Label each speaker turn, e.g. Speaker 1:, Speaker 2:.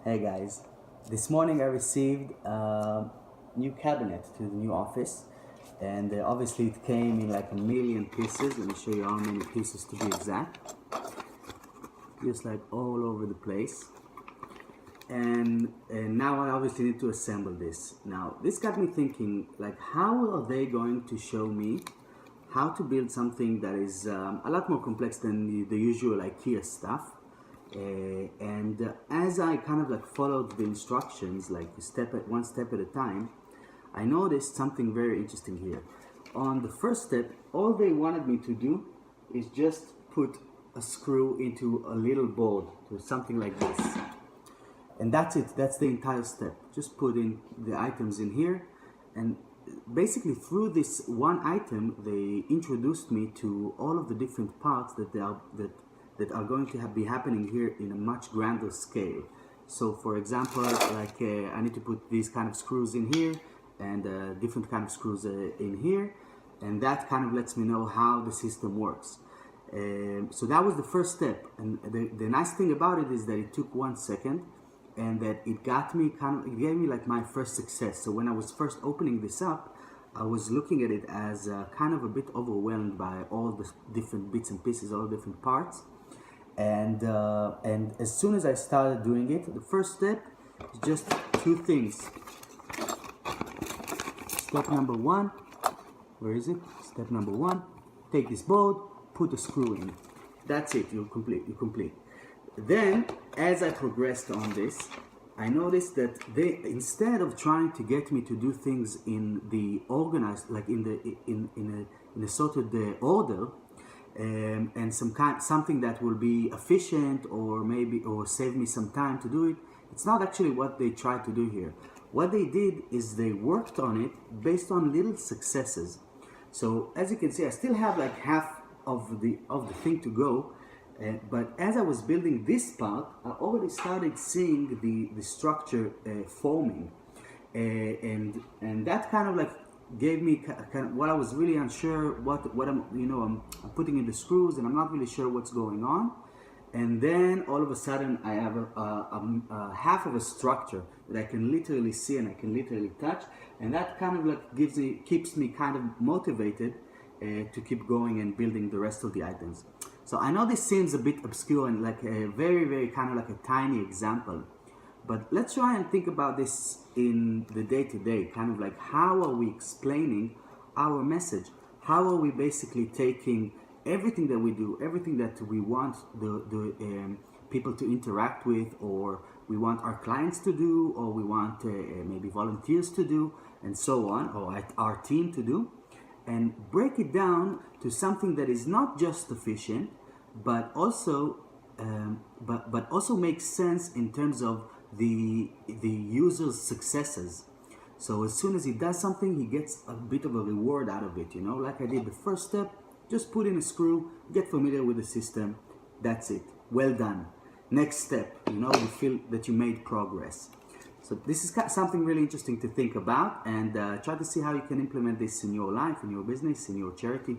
Speaker 1: Hey guys, this morning I received a new cabinet to the new office, and obviously it came in like a million pieces. Let me show you how many pieces to be exact, just like all over the place. And now I obviously need to assemble this. Now this got me thinking, like, how are they going to show me how to build something that is a lot more complex than the usual IKEA stuff? And as I kind of like followed the instructions, like one step at a time, I noticed something very interesting here. On the first step, all they wanted me to do is just put a screw into a little board or something like this. And that's it, that's the entire step. Just put in the items in here, and basically through this one item, they introduced me to all of the different parts that are going to be happening here in a much grander scale. So for example, like I need to put these kind of screws in here and different kind of screws in here, and that kind of lets me know how the system works. So that was the first step, and the nice thing about it is that it took 1 second, and that it gave me like my first success. So when I was first opening this up, I was looking at it as kind of a bit overwhelmed by all the different bits and pieces, all the different parts. And as soon as I started doing it, the first step is just two things. Step number one, where is it? Step number one, take this board, put a screw in. That's it, you're complete. Then, as I progressed on this, I noticed that they, instead of trying to get me to do things in the organized, like in a sorted order, and something that will be efficient or save me some time to do it, it's not actually what they tried to do here. What they did is they worked on it based on little successes. So as you can see, I still have like half of the thing to go. But as I was building this part, I already started seeing the structure forming, and that kind of like gave me kind of what I was really unsure what I'm putting in the screws, and I'm not really sure what's going on. And then all of a sudden I have a half of a structure that I can literally see and I can literally touch, and that kind of like keeps me kind of motivated to keep going and building the rest of the items. So I know this seems a bit obscure and like a very kind of like a tiny example, but let's try and think about this in the day-to-day, kind of like how are we explaining our message? How are we basically taking everything that we do, everything that we want the people to interact with, or we want our clients to do, or we want maybe volunteers to do, and so on, or our team to do, and break it down to something that is not just efficient, but also makes sense in terms of the user's successes. So as soon as he does something, he gets a bit of a reward out of it. Like I did the first step, just put in a screw, get familiar with the system. That's it. Well done. Next step, you feel that you made progress. So this is something really interesting to think about, and try to see how you can implement this in your life, in your business, in your charity.